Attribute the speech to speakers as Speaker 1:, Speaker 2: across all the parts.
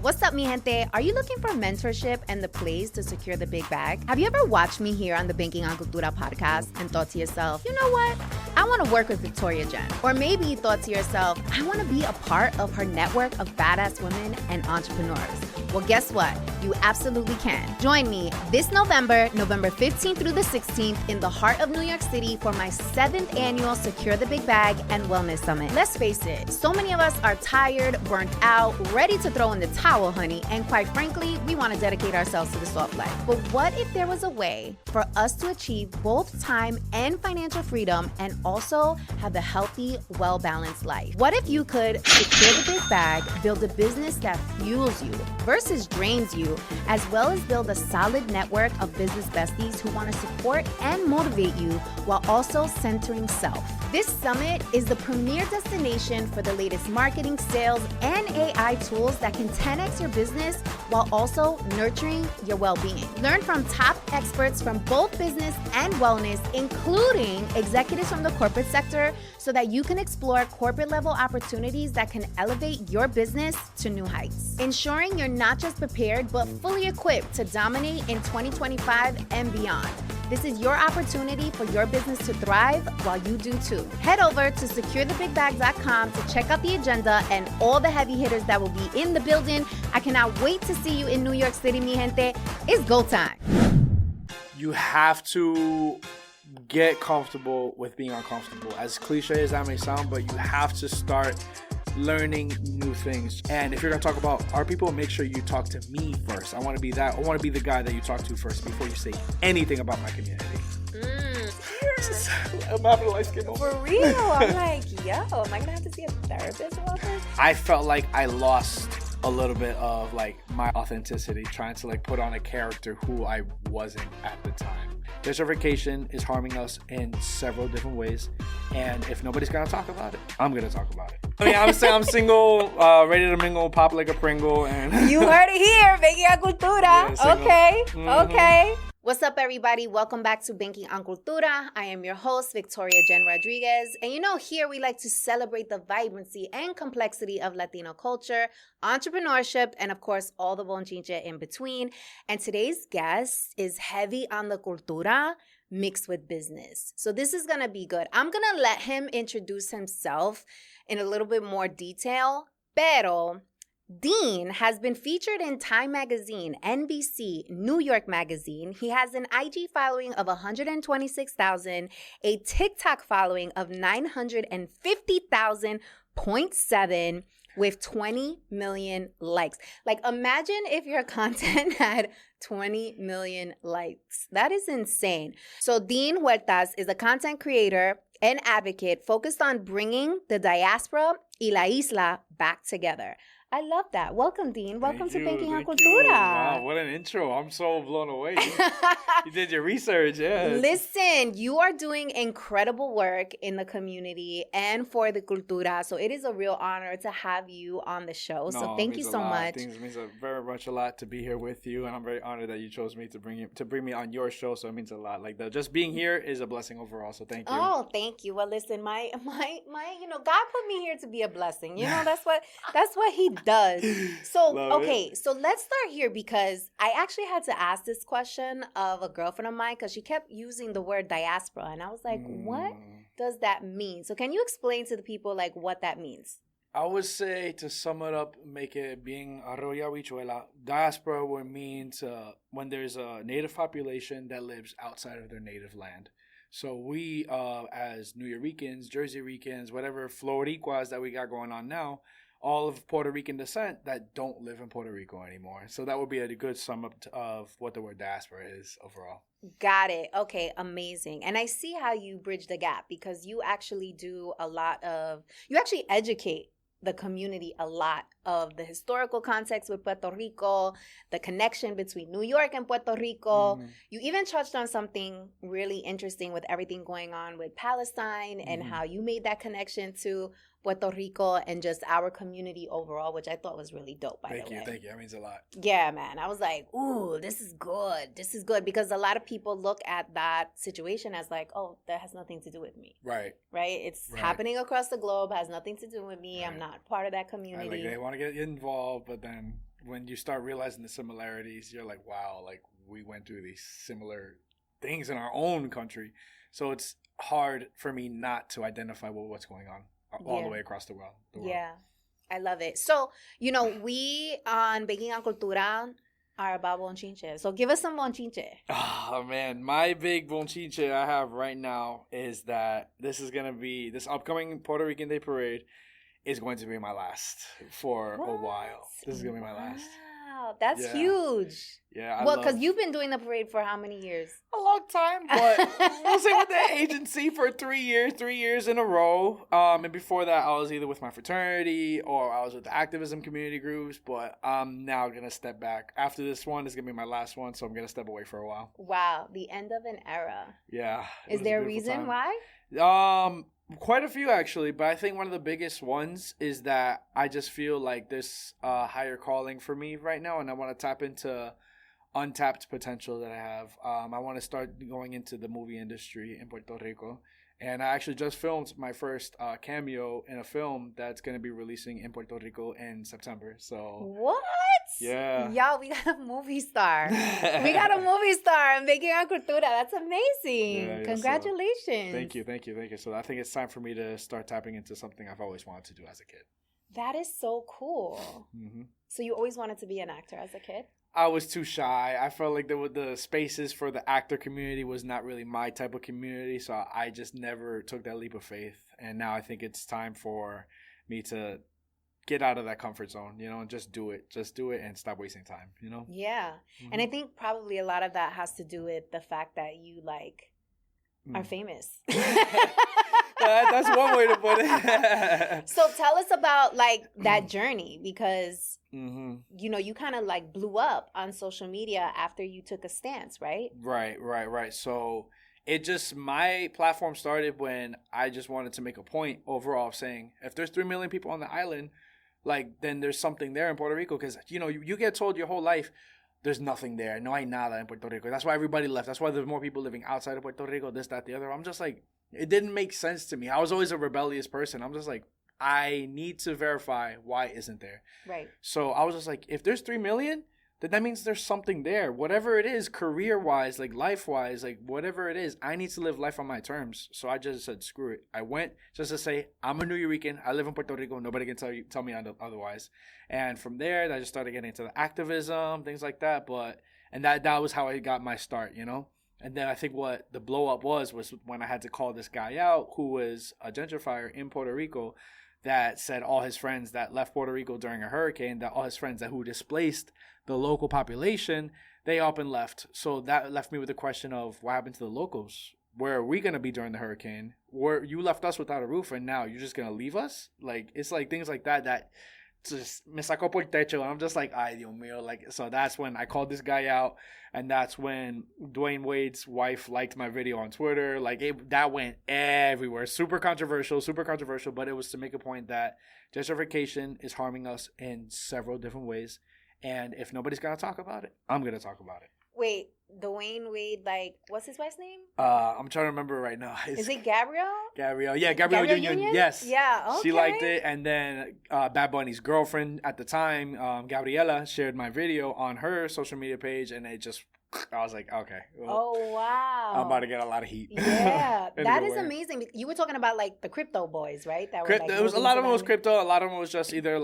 Speaker 1: What's up, mi gente? Are you looking for mentorship and the place to secure the big bag? Have you ever watched me here on the Banking on Cultura podcast and thought to yourself, you know what? I want to work with Victoria Jenn. Or maybe you thought to yourself, I want to be a part of her network of badass women and entrepreneurs. Well, guess what? You absolutely can. Join me this November 15th through the 16th in the heart of New York City for my 7th annual Secure the Big Bag and Wellness Summit. Let's face it, so many of us are tired, burnt out, ready to throw in the towel, honey, and quite frankly, we want to dedicate ourselves to the soft life. But what if there was a way for us to achieve both time and financial freedom and also have a healthy, well-balanced life? What if you could secure the big bag, build a business that fuels you versus drains you, as well as build a solid network of business besties who want to support and motivate you while also centering self? This summit is the premier destination for the latest marketing, sales, and AI tools that can 10x your business while also nurturing your well-being. Learn from top experts from both business and wellness, including executives from the corporate sector, so that you can explore corporate-level opportunities that can elevate your business to new heights. Ensuring you're not just prepared, but fully equipped to dominate in 2025 and beyond. This is your opportunity for your business to thrive while you do too. Head over to securethebigbag.com to check out the agenda and all the heavy hitters that will be in the building. I cannot wait to see you in New York City, mi gente. It's go time.
Speaker 2: You have to get comfortable with being uncomfortable. As cliche as that may sound, but you have to start learning new things. And if you're gonna talk about our people, make sure you talk to me first. I want to be the guy that you talk to first before you say anything about my community. I'm having a light skin moment.
Speaker 1: For real, I'm like, yo, am I gonna have to see a therapist about this?
Speaker 2: I felt like I lost a little bit of like my authenticity trying to like put on a character who I wasn't at the time. Gentrification is harming us in several different ways, and if nobody's gonna talk about it, I'm gonna talk about it. I mean, I'm single, ready to mingle, pop like a Pringle, and
Speaker 1: you heard it here, Banking on Cultura.
Speaker 2: Yeah,
Speaker 1: okay,
Speaker 2: Mm-hmm.
Speaker 1: okay. What's up, everybody? Welcome back to Banking on Cultura. I am your host, Victoria Jenn Rodriguez. And you know, here we like to celebrate the vibrancy and complexity of Latino culture, entrepreneurship, and of course, all the bonchinche in between. And today's guest is heavy on the cultura mixed with business. So this is going to be good. I'm going to let him introduce himself in a little bit more detail. Pero Dean has been featured in Time Magazine, NBC, New York Magazine. He has an IG following of 126,000, a TikTok following of 950,000.7 with 20 million likes. Like, imagine if your content had 20 million likes. That is insane. So Dean Huertas is a content creator and advocate focused on bringing the diaspora y la isla back together. I love that. Welcome, Dean. Welcome to Banking on Cultura.
Speaker 2: Wow, what an intro. I'm so blown away. You did your research, yeah.
Speaker 1: Listen, you are doing incredible work in the community and for the cultura. So it is a real honor to have you on the show. So thank you so much.
Speaker 2: It means very much a lot to be here with you. And I'm very honored that you chose me to bring me on your show. So it means a lot. Like just being here is a blessing overall. So thank you.
Speaker 1: Oh, thank you. Well, listen, my God put me here to be a blessing. You know, that's what he does. So, okay, so let's start here because I actually had to ask this question of a girlfriend of mine because she kept using the word diaspora. And I was like, what does that mean? So can you explain to the people like what that means?
Speaker 2: I would say, to sum it up, make it being arroyo habichuela, diaspora would mean when there's a native population that lives outside of their native land. So we, as New Yorkers, Jersey Ricans, whatever Floricuas that we got going on now, all of Puerto Rican descent that don't live in Puerto Rico anymore. So that would be a good sum up of what the word diaspora is overall.
Speaker 1: Got it. Okay, amazing. And I see how you bridge the gap because you actually you actually educate the community a lot of the historical context with Puerto Rico, the connection between New York and Puerto Rico. Mm-hmm. You even touched on something really interesting with everything going on with Palestine and how you made that connection to Puerto Rico and just our community overall, which I thought was really dope, by the way.
Speaker 2: Thank you. That means a lot.
Speaker 1: Yeah, man. I was like, ooh, this is good. This is good. Because a lot of people look at that situation as like, oh, that has nothing to do with me.
Speaker 2: Right.
Speaker 1: Right? It's happening across the globe, has nothing to do with me. I'm not part of that community.
Speaker 2: Like, they want to get involved, but then when you start realizing the similarities, you're like, wow, like we went through these similar things in our own country. So it's hard for me not to identify with what's going on all the way across the world.
Speaker 1: Yeah, I love it. So, we on Baking on Cultura are about bonchinche. So give us some bonchinche.
Speaker 2: Oh, man. My big bonchinche I have right now is that this upcoming Puerto Rican Day Parade is going to be my last for a while. This is going to be my last.
Speaker 1: Wow, that's huge.
Speaker 2: Yeah.
Speaker 1: Because you've been doing the parade for how many years?
Speaker 2: A long time, but we'll say with the agency for 3 years in a row. And before that, I was either with my fraternity or I was with the activism community groups, but I'm now going to step back. After this one, it's going to be my last one, so I'm going to step away for a while.
Speaker 1: Wow, the end of an era.
Speaker 2: Yeah.
Speaker 1: Is there a reason why?
Speaker 2: Quite a few, actually, but I think one of the biggest ones is that I just feel like there's a higher calling for me right now, and I want to tap into untapped potential that I have. I want to start going into the movie industry in Puerto Rico, and I actually just filmed my first cameo in a film that's going to be releasing in Puerto Rico in September. So
Speaker 1: what?
Speaker 2: Yeah.
Speaker 1: Y'all, we got a movie star. We got a movie star in Baking on Cultura. That's amazing. Yeah, congratulations.
Speaker 2: So, thank you. So I think it's time for me to start tapping into something I've always wanted to do as a kid.
Speaker 1: That is so cool. Mm-hmm. So you always wanted to be an actor as a kid?
Speaker 2: I was too shy. I felt like the spaces for the actor community was not really my type of community, so I just never took that leap of faith. And now I think it's time for me to get out of that comfort zone, and just do it and stop wasting time,
Speaker 1: Yeah. Mm-hmm. And I think probably a lot of that has to do with the fact that you are famous.
Speaker 2: That's one way to put it.
Speaker 1: So tell us about that journey, because you kind of blew up on social media after you took a stance, right?
Speaker 2: Right. So my platform started when I just wanted to make a point overall of saying, if there's 3 million people on the island, then there's something there in Puerto Rico. Because, you get told your whole life, there's nothing there. No hay nada in Puerto Rico. That's why everybody left. That's why there's more people living outside of Puerto Rico, this, that, the other. I'm just like, it didn't make sense to me. I was always a rebellious person. I'm just like, I need to verify why isn't there.
Speaker 1: Right.
Speaker 2: So I was just like, if there's 3 million, then that means there's something there. Whatever it is, career-wise, life-wise, whatever it is, I need to live life on my terms. So I just said, screw it. I went just to say, I'm a New Yorican. I live in Puerto Rico. Nobody can tell me otherwise. And from there, I just started getting into the activism, things like that. And that was how I got my start, And then I think what the blow-up was when I had to call this guy out, who was a gentrifier in Puerto Rico, that said all his friends that left Puerto Rico during a hurricane, that all his friends who displaced the local population, they up and left. So that left me with the question of, what happened to the locals? Where are we going to be during the hurricane? You left us without a roof, and now you're just going to leave us? It's things like that just me sacó por techo, and I'm just like, ay, Dios mío. So that's when I called this guy out, and that's when Dwayne Wade's wife liked my video on Twitter. That went everywhere. Super controversial, but it was to make a point that gentrification is harming us in several different ways, and if nobody's gonna talk about it, I'm gonna talk about it.
Speaker 1: Wait, Dwayne Wade, what's his wife's name?
Speaker 2: I'm trying to remember right now.
Speaker 1: Is it Gabrielle?
Speaker 2: Gabrielle, yeah, Gabrielle Union. Yes.
Speaker 1: Yeah, okay.
Speaker 2: She liked it, and then Bad Bunny's girlfriend at the time, Gabriela, shared my video on her social media page, and I was like, okay. Well,
Speaker 1: oh, wow.
Speaker 2: I'm about to get a lot of heat.
Speaker 1: Yeah, that is amazing. You were talking about the crypto boys, right? That were
Speaker 2: it was a lot of them was crypto. A lot of them was just either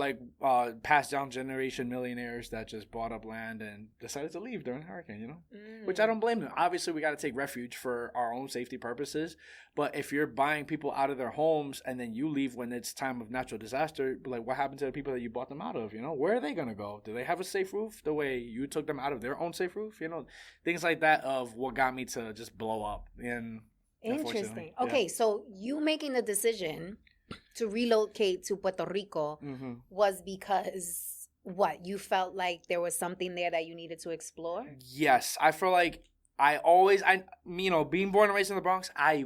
Speaker 2: passed down generation millionaires that just bought up land and decided to leave during the hurricane, which I don't blame them. Obviously, we got to take refuge for our own safety purposes. But if you're buying people out of their homes and then you leave when it's time of natural disaster, what happened to the people that you bought them out of? Where are they going to go? Do they have a safe roof the way you took them out of their own safe roof? Things like that of what got me to just blow up. And
Speaker 1: interesting. Okay, so you making the decision to relocate to Puerto Rico was because what? You felt like there was something there that you needed to explore?
Speaker 2: Yes. I feel like being born and raised in the Bronx, I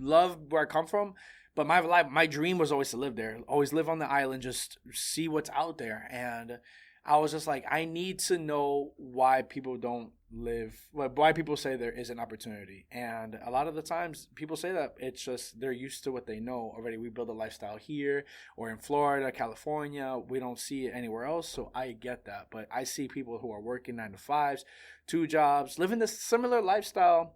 Speaker 2: love where I come from, But my dream was always to live there, always live on the island, just see what's out there. And I was just like, I need to know why people don't live, why people say there is an opportunity. And a lot of the times people say that it's just they're used to what they know already. We build a lifestyle here or in Florida, California. We don't see it anywhere else. So I get that. But I see people who are working 9 to 5s, 2 jobs, living this similar lifestyle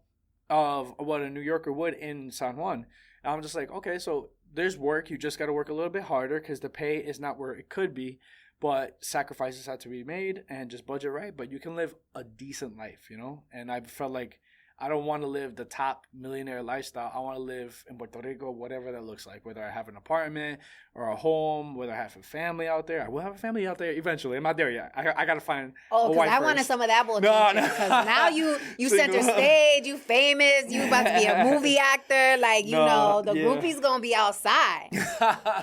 Speaker 2: of what a New Yorker would in San Juan. And I'm just like, okay, so there's work. You just got to work a little bit harder because the pay is not where it could be. But sacrifices had to be made and just budget right. But you can live a decent life, you know? And I felt like I don't want to live the top millionaire lifestyle. I want to live in Puerto Rico, whatever that looks like, whether I have an apartment or a home, whether I have a family out there. I will have a family out there eventually. I'm not there yet. I got to find a wife
Speaker 1: I wanted some of that bullshit. Because now you center stage, you famous, you about to be a movie actor. Like, the groupie's going to be outside.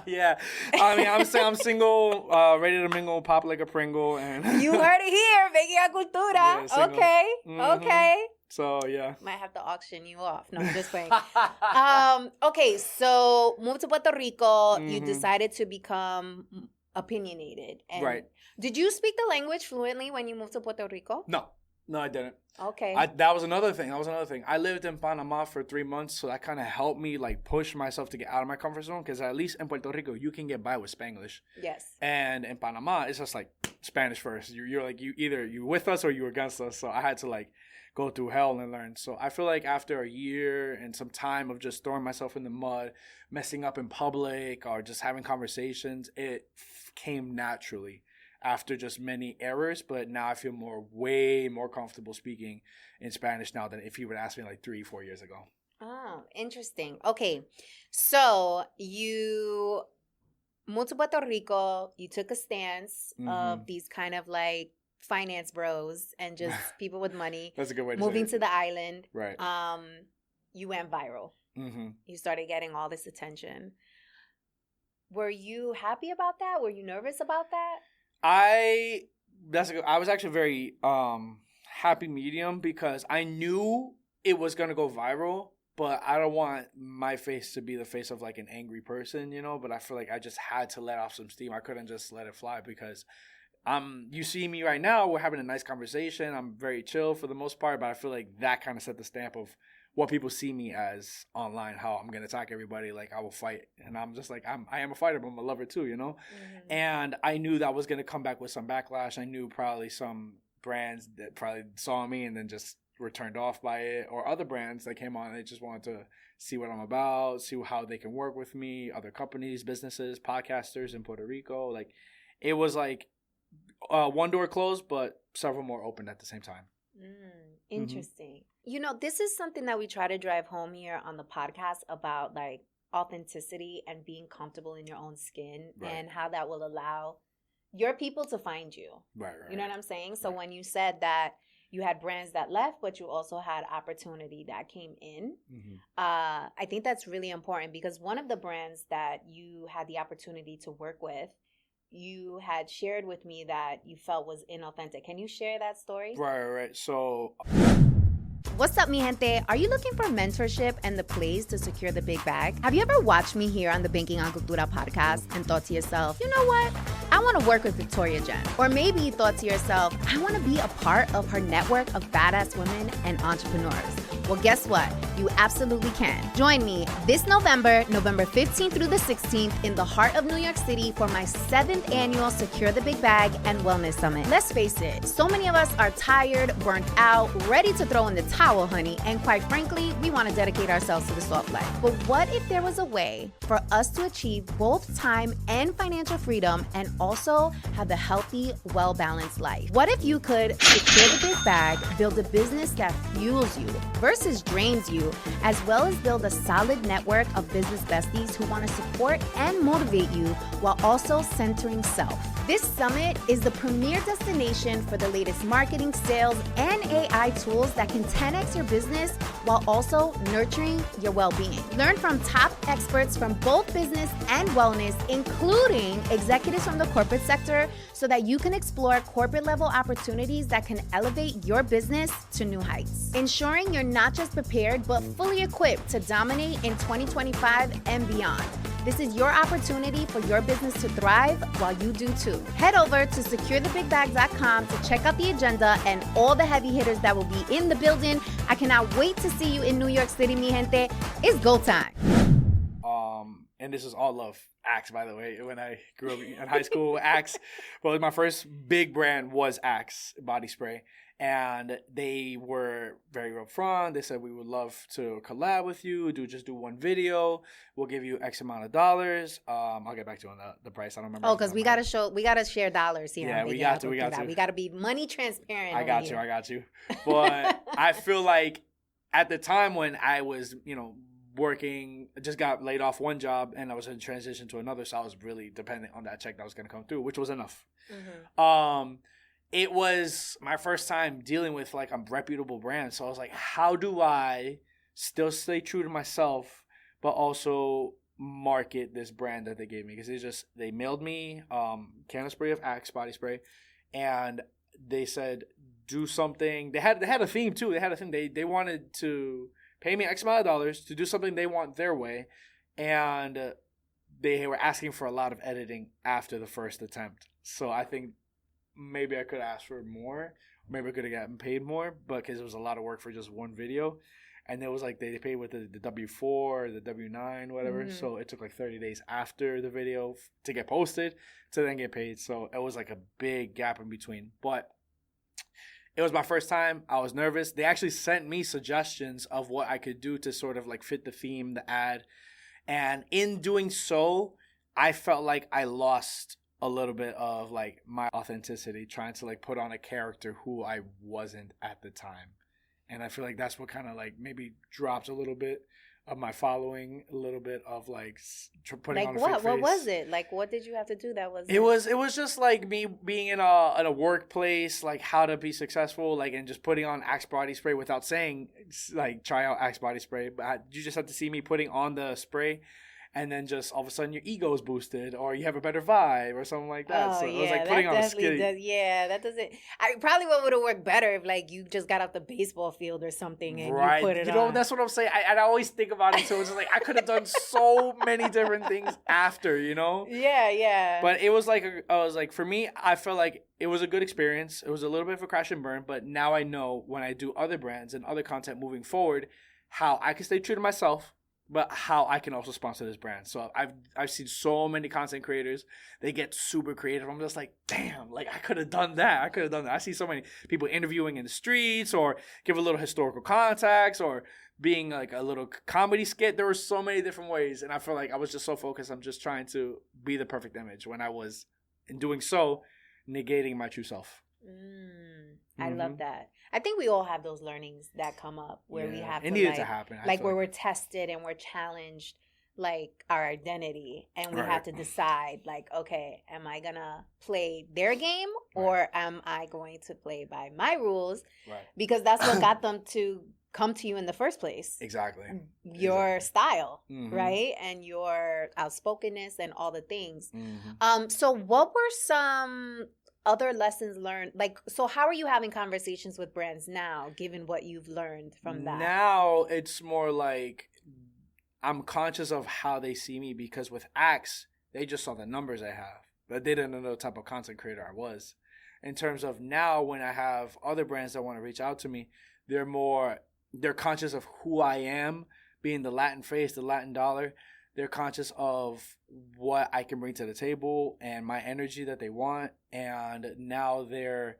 Speaker 2: Yeah. I mean, I'm single, ready to mingle, pop like a Pringle. And
Speaker 1: you heard it here, Making a Cultura. Yeah, okay. Mm-hmm. Okay.
Speaker 2: So, yeah.
Speaker 1: Might have to auction you off. No, I'm just playing. Okay, so moved to Puerto Rico. Mm-hmm. You decided to become opinionated. And
Speaker 2: right.
Speaker 1: Did you speak the language fluently when you moved to Puerto Rico?
Speaker 2: No, I didn't.
Speaker 1: Okay.
Speaker 2: That was another thing. I lived in Panama for 3 months, so that kind of helped me, like, push myself to get out of my comfort zone, because at least in Puerto Rico, you can get by with Spanglish.
Speaker 1: Yes.
Speaker 2: And in Panama, it's just, like, Spanish first. You're like, you with us or you against us, so I had to, like, go through hell and learn. So I feel like after a year and some time of just throwing myself in the mud, messing up in public or just having conversations, it came naturally after just many errors. But now I feel way more comfortable speaking in Spanish now than if you would ask me like 3-4 years ago.
Speaker 1: Oh, interesting. Okay. So you moved to Puerto Rico. You took a stance of these kind of like finance bros and just people with money.
Speaker 2: That's a good way to
Speaker 1: moving
Speaker 2: say it.
Speaker 1: to the island.
Speaker 2: Right.
Speaker 1: You went viral.
Speaker 2: Mm-hmm. You
Speaker 1: started getting all this attention. Were you happy about that? Were you nervous about that?
Speaker 2: I was actually very happy medium, because I knew it was gonna go viral, but I don't want my face to be the face of like an angry person, but I feel like I just had to let off some steam. I couldn't just let it fly, because you see me right now, we're having a nice conversation. I'm very chill for the most part, but I feel like that kind of set the stamp of what people see me as online, how I'm going to attack everybody, like I will fight. And I'm just like, I am a fighter, but I'm a lover too, Mm-hmm. And I knew that was going to come back with some backlash. I knew probably some brands that probably saw me and then just were turned off by it, or other brands that came on and they just wanted to see what I'm about, see how they can work with me, other companies, businesses, podcasters in Puerto Rico. Like, it was like, one door closed, but several more opened at the same time.
Speaker 1: Interesting. Mm-hmm. This is something that we try to drive home here on the podcast about, like, authenticity and being comfortable in your own skin, right, and how that will allow your people to find you.
Speaker 2: Right.
Speaker 1: You know what I'm saying? So when you said that you had brands that left, but you also had opportunity that came in, I think that's really important, because one of the brands that you had the opportunity to work with, you had shared with me that you felt was inauthentic. Can you share that story?
Speaker 2: Right. So,
Speaker 1: what's up, mi gente? Are you looking for mentorship and the place to secure the big bag? Have you ever watched me here on the Banking on Cultura podcast and thought to yourself, you know what? I want to work with Victoria Jenn. Or maybe you thought to yourself, I want to be a part of her network of badass women and entrepreneurs. Well, guess what? You absolutely can. Join me this November 15th through the 16th in the heart of New York City for my 7th annual Secure the Big Bag and Wellness Summit. Let's face it, so many of us are tired, burnt out, ready to throw in the towel, honey, and quite frankly, we want to dedicate ourselves to the soft life. But what if there was a way for us to achieve both time and financial freedom and also have a healthy, well-balanced life? What if you could secure the big bag, build a business that fuels you versus drains you, as well as build a solid network of business besties who want to support and motivate you while also centering self? This summit is the premier destination for the latest marketing, sales, and AI tools that can 10x your business while also nurturing your well-being. Learn from top experts from both business and wellness, including executives from the corporate sector, so that you can explore corporate-level opportunities that can elevate your business to new heights. Ensuring you're not just prepared, but fully equipped to dominate in 2025 and beyond. This is your opportunity for your business to thrive while you do too. Head over to securethebigbag.com to check out the agenda and all the heavy hitters that will be in the building. I cannot wait to see you in New York City, mi gente. It's go time.
Speaker 2: And this is all love. Axe, by the way. When I grew up in high school, Axe. Well, my first big brand was Axe body spray. And they were very upfront. They said, we would love to collab with you. Just do one video. We'll give you X amount of dollars. I'll get back to you on the price. I don't remember.
Speaker 1: Oh, because we gotta share dollars here.
Speaker 2: Yeah, we got to.
Speaker 1: We gotta be money transparent.
Speaker 2: I got you. But I feel like at the time when I was, working, just got laid off one job and I was in transition to another, so I was really dependent on that check that was going to come through, which was enough. Mm-hmm. It was my first time dealing with like a reputable brand, so I was like, how do I still stay true to myself but also market this brand that they gave me? Because they mailed me can of spray of Axe body spray, and they said do something. They had a theme too. They had a thing. They wanted to pay me X amount of dollars to do something they want their way. And they were asking for a lot of editing after the first attempt. So I think maybe I could have asked for more. Maybe I could have gotten paid more, but because it was a lot of work for just one video. And it was like they paid with the W-4, the W-9, whatever. Mm-hmm. So it took like 30 days after the video to get posted to then get paid. So it was like a big gap in between. But it was my first time. I was nervous. They actually sent me suggestions of what I could do to sort of like fit the theme, the ad. And in doing so, I felt like I lost a little bit of like my authenticity, trying to like put on a character who I wasn't at the time. And I feel like that's what kind of like maybe dropped a little bit of my following, a little bit of like putting on a fake face.
Speaker 1: What was it? Like, what did you have to do that was?
Speaker 2: It was just like me being in a workplace, like how to be successful, like, and just putting on Axe body spray without saying like try out Axe body spray. But you just have to see me putting on the spray. And then just all of a sudden your ego is boosted, or you have a better vibe, or something like that.
Speaker 1: Oh,
Speaker 2: so it was like putting on a skill.
Speaker 1: That doesn't. Probably what would have worked better if like you just got off the baseball field or something and
Speaker 2: right.
Speaker 1: You put it on.
Speaker 2: That's what I'm saying. I always think about it. So it's just like I could have done so many different things after,
Speaker 1: Yeah.
Speaker 2: But it was like I was like, for me, I felt like it was a good experience. It was a little bit of a crash and burn, but now I know when I do other brands and other content moving forward, how I can stay true to myself, but how I can also sponsor this brand. So I've seen so many content creators. They get super creative. I'm just like, damn, like I could have done that. I see so many people interviewing in the streets, or give a little historical context, or being like a little comedy skit. There were so many different ways. And I feel like I was just so focused. I'm just trying to be the perfect image when I was, in doing so, negating my true self.
Speaker 1: I love that. I think we all have those learnings that come up where we have to,
Speaker 2: it needed to happen.
Speaker 1: Like where we're tested and we're challenged, like our identity, and we have to decide, like, okay, am I gonna play their game or am I going to play by my rules? Right. Because that's what got them to come to you in the first place.
Speaker 2: Exactly.
Speaker 1: Your style, right? And your outspokenness and all the things. So what were some other lessons learned? Like, so how are you having conversations with brands now, given what you've learned from that?
Speaker 2: Now it's more like I'm conscious of how they see me, because with Axe, they just saw the numbers I have, but they didn't know the type of content creator I was. In terms of now, when I have other brands that want to reach out to me, they're conscious of who I am, being the Latin face, the Latin dollar. They're conscious of what I can bring to the table and my energy that they want. And now they're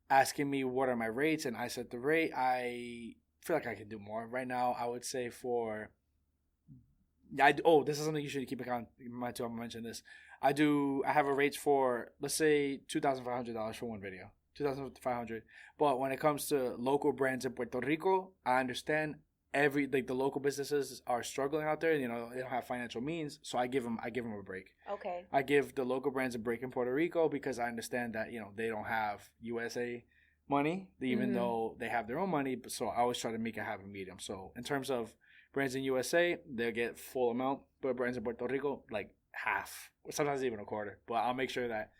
Speaker 2: asking me what are my rates, and I set the rate. I feel like I can do more. Right now, I would say this is something you should keep in mind too. I'm going to mention this. I have a rate for, let's say, $2,500 for one video. $2,500. But when it comes to local brands in Puerto Rico, I understand the local businesses are struggling out there. They don't have financial means, so I give them a break.
Speaker 1: Okay.
Speaker 2: I give the local brands a break in Puerto Rico because I understand that they don't have USA money, even though they have their own money. But so I always try to make it happen medium. So in terms of brands in USA, they'll get full amount, but brands in Puerto Rico, like half, sometimes even a quarter. But I'll make sure that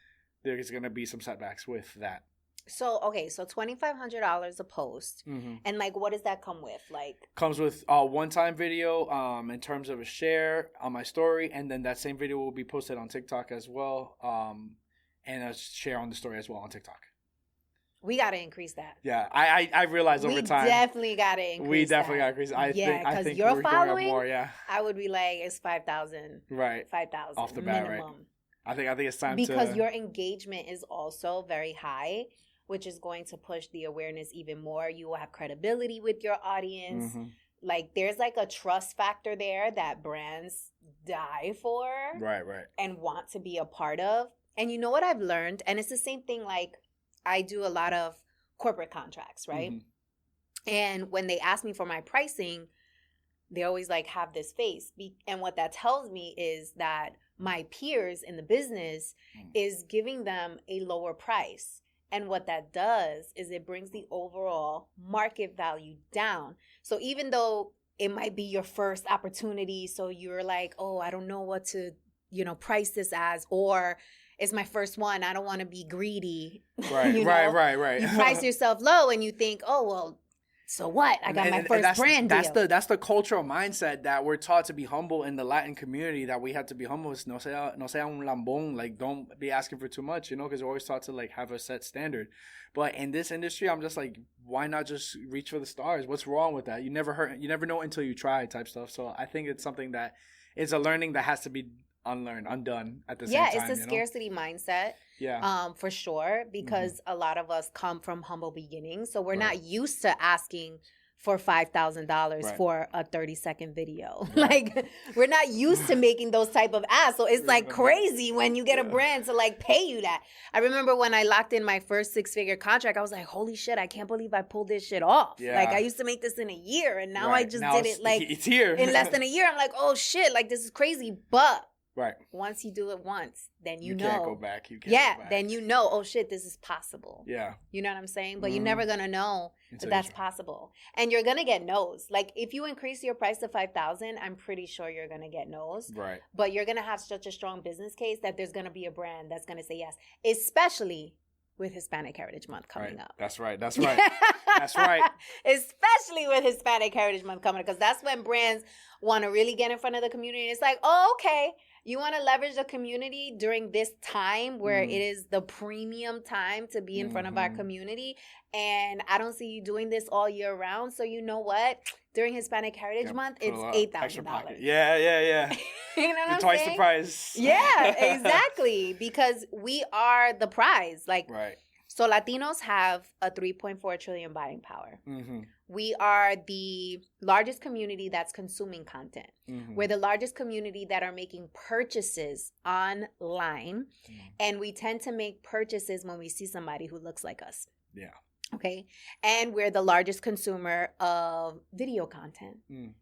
Speaker 2: there's going to be some setbacks with that.
Speaker 1: So, okay, so $2,500 a post. And, like, what does that come with? Like,
Speaker 2: comes with a one-time video in terms of a share on my story, and then that same video will be posted on TikTok as well, and a share on the story as well on TikTok.
Speaker 1: We got to increase that.
Speaker 2: Yeah, I realized over time.
Speaker 1: We definitely got to increase
Speaker 2: We definitely got to increase it. I think
Speaker 1: your
Speaker 2: we're
Speaker 1: following,
Speaker 2: going up more, yeah.
Speaker 1: I would be like, it's 5,000.
Speaker 2: Right.
Speaker 1: 5,000
Speaker 2: off the bat,
Speaker 1: minimum.
Speaker 2: Right. I think it's time
Speaker 1: because your engagement is also very high, which is going to push the awareness even more. You will have credibility with your audience. Like, there's like a trust factor there that brands die for.
Speaker 2: Right.
Speaker 1: And want to be a part of. And you know what I've learned? And it's the same thing, like, I do a lot of corporate contracts, right? And when they ask me for my pricing, they always like have this face. And what that tells me is that my peers in the business is giving them a lower price. And what that does is it brings the overall market value down. So even though it might be your first opportunity, so you're like, oh, I don't know what to, price this as, or it's my first one, I don't want to be greedy.
Speaker 2: Right, right.
Speaker 1: You price yourself low and you think, oh, well, so what? I got my first brand deal.
Speaker 2: That's the cultural mindset that we're taught to be humble in the Latin community, that we have to be humble. No sea un lambón. Like, don't be asking for too much, because we're always taught to, like, have a set standard. But in this industry, I'm just like, why not just reach for the stars? What's wrong with that? You never know until you try type stuff. So I think it's something that is a learning that has to be undone at the same time.
Speaker 1: Yeah, it's a scarcity mindset.
Speaker 2: Yeah.
Speaker 1: For sure, because a lot of us come from humble beginnings. So we're not used to asking for $5,000 for a 30-second video. Like, we're not used to making those type of asks. So it's like crazy when you get a brand to like pay you that. I remember when I locked in my first 6-figure contract, I was like, holy shit, I can't believe I pulled this shit off.
Speaker 2: Yeah.
Speaker 1: Like, I used to make this in a year, and now I just did it like
Speaker 2: it's here.
Speaker 1: in less than a year. I'm like, oh shit, like, this is crazy. But
Speaker 2: right.
Speaker 1: once you do it once, then you know.
Speaker 2: You can't go back. Go back.
Speaker 1: Then you know, oh shit, this is possible.
Speaker 2: Yeah.
Speaker 1: You know what I'm saying? But you're never going to know
Speaker 2: until
Speaker 1: that's possible. And you're going to get no's. Like, if you increase your price to $5,000, I'm pretty sure you're going to get no's.
Speaker 2: Right.
Speaker 1: But you're going to have such a strong business case that there's going to be a brand that's going to say yes, especially with Hispanic Heritage Month coming up.
Speaker 2: That's right. That's right.
Speaker 1: Especially with Hispanic Heritage Month coming up, because that's when brands want to really get in front of the community. And it's like, oh, okay, you want to leverage the community during this time where it is the premium time to be in front of our community. And I don't see you doing this all year round. So you know what? During Hispanic Heritage Month, it's $8,000.
Speaker 2: Yeah.
Speaker 1: You know what I'm
Speaker 2: twice
Speaker 1: saying?
Speaker 2: The price.
Speaker 1: Yeah, exactly. Because we are the prize. Like,
Speaker 2: right.
Speaker 1: So Latinos have a 3.4 trillion buying power. We are the largest community that's consuming content. We're the largest community that are making purchases online. And we tend to make purchases when we see somebody who looks like us.
Speaker 2: Yeah.
Speaker 1: Okay. And we're the largest consumer of video content.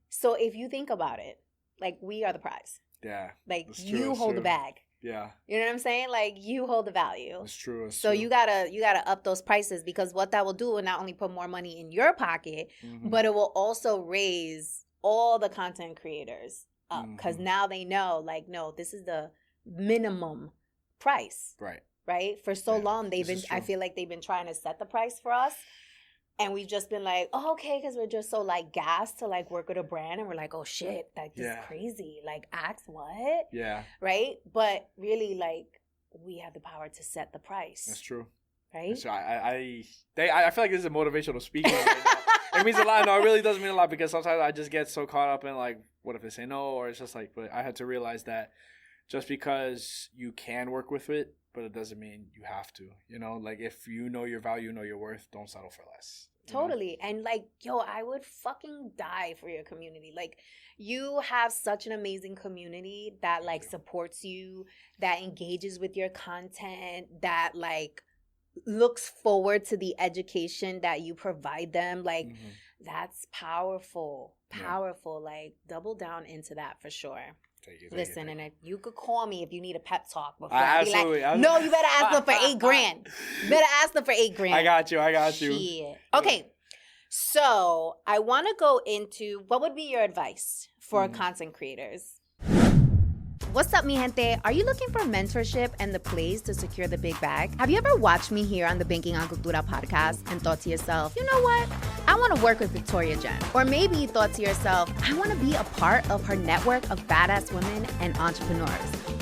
Speaker 1: So if you think about it, like, we are the prize.
Speaker 2: Yeah.
Speaker 1: Like, you hold the bag.
Speaker 2: Yeah.
Speaker 1: You know what I'm saying? Like, you hold the value.
Speaker 2: It's true.
Speaker 1: So you gotta up those prices, because what that will do will not only put more money in your pocket, but it will also raise all the content creators up, because now they know, like, no, this is the minimum price. Right? For so long, I feel like they've been trying to set the price for us. And we've just been like, oh, okay, because we're just so, like, gassed to, like, work with a brand. And we're like, oh, shit, like, this is crazy. Like, axe what?
Speaker 2: Yeah.
Speaker 1: Right? But really, like, we have the power to set the price.
Speaker 2: That's true.
Speaker 1: Right?
Speaker 2: So I feel like this is a motivational speaking right now. It means a lot. No, it really does mean a lot, because sometimes I just get so caught up in, like, what if they say no? Or it's just like, but I had to realize that just because you can work with it, but it doesn't mean you have to, like, if you know your value, know your worth, don't settle for less.
Speaker 1: Totally. And like, yo, I would fucking die for your community. Like, you have such an amazing community that, like, supports you, that engages with your content, that, like, looks forward to the education that you provide them. Like, that's powerful. Like, double down into that for sure.
Speaker 2: Thank you.
Speaker 1: Listen, and you could call me if you need a pep talk. Before
Speaker 2: Absolutely.
Speaker 1: No, you better ask them for $8,000. You better ask them for $8,000.
Speaker 2: I got you.
Speaker 1: Shit. Okay. So I want to go into what would be your advice for content creators? What's up, mi gente? Are you looking for mentorship and the place to secure the big bag? Have you ever watched me here on the Banking on Cultura podcast and thought to yourself, you know what? I want to work with Victoria Jenn. Or maybe you thought to yourself, I want to be a part of her network of badass women and entrepreneurs.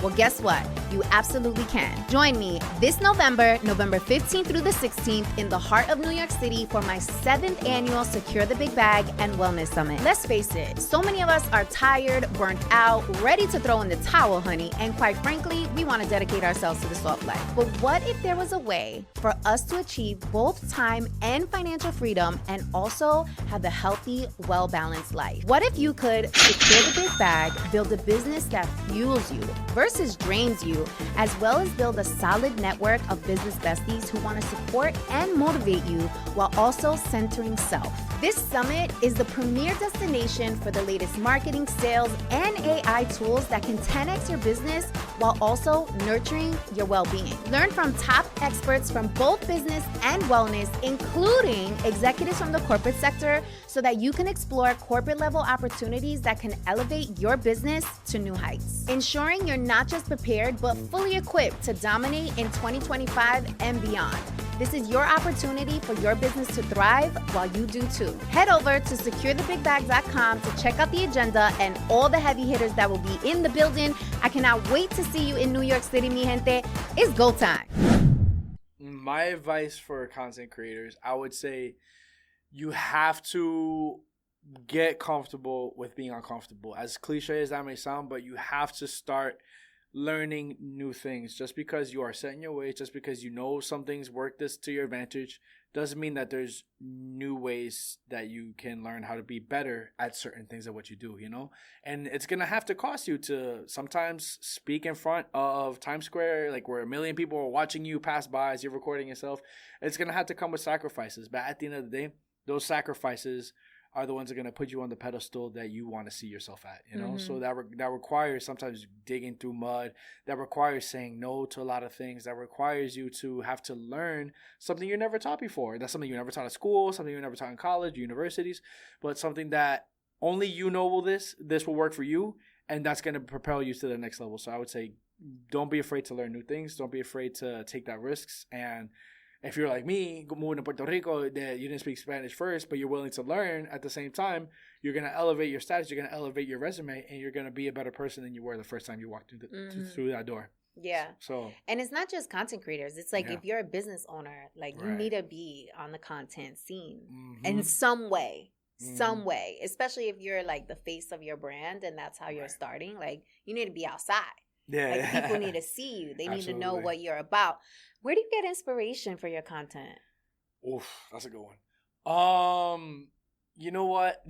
Speaker 1: Well, guess what? You absolutely can. Join me this November 15th through the 16th in the heart of New York City for my 7th annual Secure the Big Bag and Wellness Summit. Let's face it, so many of us are tired, burnt out, ready to throw in the towel, honey, and quite frankly, we want to dedicate ourselves to the soft life. But what if there was a way for us to achieve both time and financial freedom and also have a healthy, well-balanced life? What if you could secure the big bag, build a business that fuels you versus drains you, as well as build a solid network of business besties who want to support and motivate you while also centering self? This summit is the premier destination for the latest marketing, sales, and AI tools that can 10x your business while also nurturing your well-being. Learn from top experts from both business and wellness, including executives from the corporate sector, so that you can explore corporate-level opportunities that can elevate your business to new heights. Ensuring you're not just prepared, but fully equipped to dominate in 2025 and beyond. This is your opportunity for your business to thrive while you do too. Head over to securethebigbag.com to check out the agenda and all the heavy hitters that will be in the building. I cannot wait to see you in New York City, mi gente. It's go time.
Speaker 2: My advice for content creators, I would say you have to get comfortable with being uncomfortable. As cliche as that may sound, but you have to start learning new things. Just because you are set in your ways, just because you know some things work this to your advantage, doesn't mean that there's new ways that you can learn how to be better at certain things of what you do, you know? And it's going to have to cost you to sometimes speak in front of Times Square, like where 1 million people are watching you pass by as you're recording yourself. It's going to have to come with sacrifices. But at the end of the day, those sacrifices are the ones that are going to put you on the pedestal that you want to see yourself at, you know? So that requires sometimes digging through mud. That requires saying no to a lot of things. That requires you to have to learn something you're never taught before. That's something you never taught at school, something you never taught in college, universities, but something that only you know this will work for you, and that's going to propel you to the next level. So I would say don't be afraid to learn new things. Don't be afraid to take that risks. And if you're like me, moving to Puerto Rico, that you didn't speak Spanish first, but you're willing to learn at the same time, you're going to elevate your status, you're going to elevate your resume, and you're going to be a better person than you were the first time you walked through that door.
Speaker 1: Yeah.
Speaker 2: So,
Speaker 1: and it's not just content creators. It's like if you're a business owner, like you need to be on the content scene in some way. Some way, especially if you're like the face of your brand and that's how you're starting. Like you need to be outside.
Speaker 2: Yeah,
Speaker 1: like people need to see you. They need to know what you're about. Where do you get inspiration for your content?
Speaker 2: Oof, that's a good one. You know what?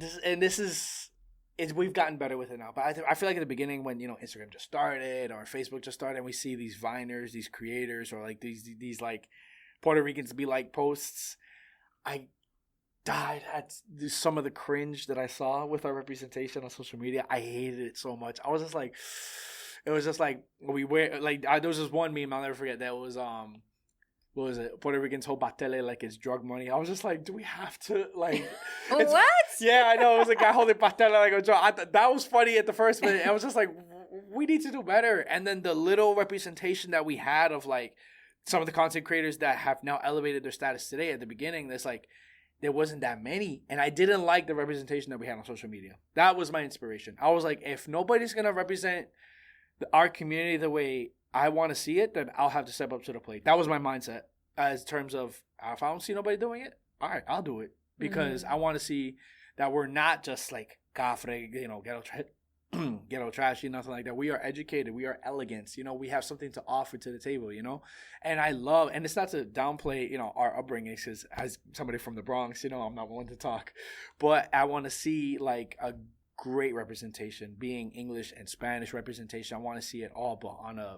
Speaker 2: We've gotten better with it now. But I feel like at the beginning when, you know, Instagram just started or Facebook just started and we see these Viners, these creators, or like these like Puerto Ricans be like posts, I died at some of the cringe that I saw with our representation on social media. I hated it so much. I was just like, it was just like we wear like there was this one meme I'll never forget that was what was it? Puerto Ricans hold patele like it's drug money. I was just like, do we have to like
Speaker 1: what?
Speaker 2: Yeah, I know. It was a guy holding patele like a drug. That was funny at the first minute. I was just like, we need to do better. And then the little representation that we had of like some of the content creators that have now elevated their status today. At the beginning, there's like there wasn't that many, and I didn't like the representation that we had on social media. That was my inspiration. I was like, if nobody's gonna represent our community the way I want to see it, then I'll have to step up to the plate. That was my mindset as terms of if I don't see nobody doing it, all right, I'll do it. Because I want to see that we're not just like cafre, you know, ghetto trashy, nothing like that. We are educated. We are elegance. You know, we have something to offer to the table, you know. And I love, and it's not to downplay, you know, our upbringing, because as somebody from the Bronx, you know, I'm not one to talk. But I want to see like a great representation, being English and Spanish representation. I want to see it all, but on a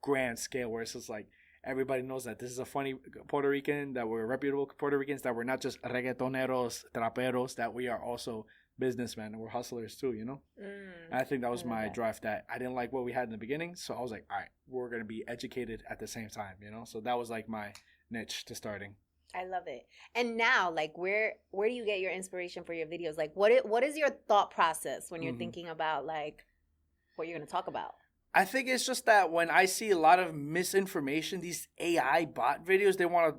Speaker 2: grand scale where it's just like everybody knows that this is a funny Puerto Rican, that we're reputable Puerto Ricans, that we're not just reggaetoneros, traperos, that we are also businessmen and we're hustlers too, you know? And I think that was my drive, that I didn't like what we had in the beginning. So I was like, all right, we're going to be educated at the same time, you know? So that was like my niche to starting.
Speaker 1: I love it. And now, like, where do you get your inspiration for your videos? Like, what is your thought process when you're thinking about, like, what you're going to talk about?
Speaker 2: I think it's just that when I see a lot of misinformation, these AI bot videos,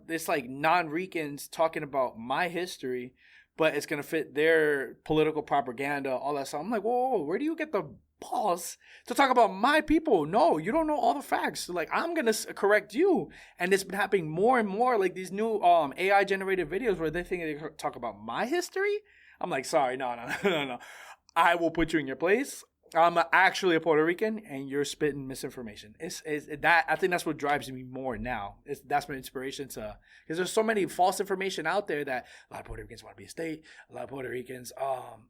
Speaker 2: it's like non-Ricans talking about my history, but it's going to fit their political propaganda, all that stuff. I'm like, whoa, where do you get the balls to talk about my people? No, you don't know all the facts. Like, I'm going to correct you. And it's been happening more and more, like these new AI generated videos where they think they talk about my history. I'm like, sorry, no. I will put you in your place. I'm actually a Puerto Rican, and you're spitting misinformation. It's that, I think that's what drives me more now. That's my inspiration to, because there's so many false information out there that a lot of Puerto Ricans want to be a state. A lot of Puerto Ricans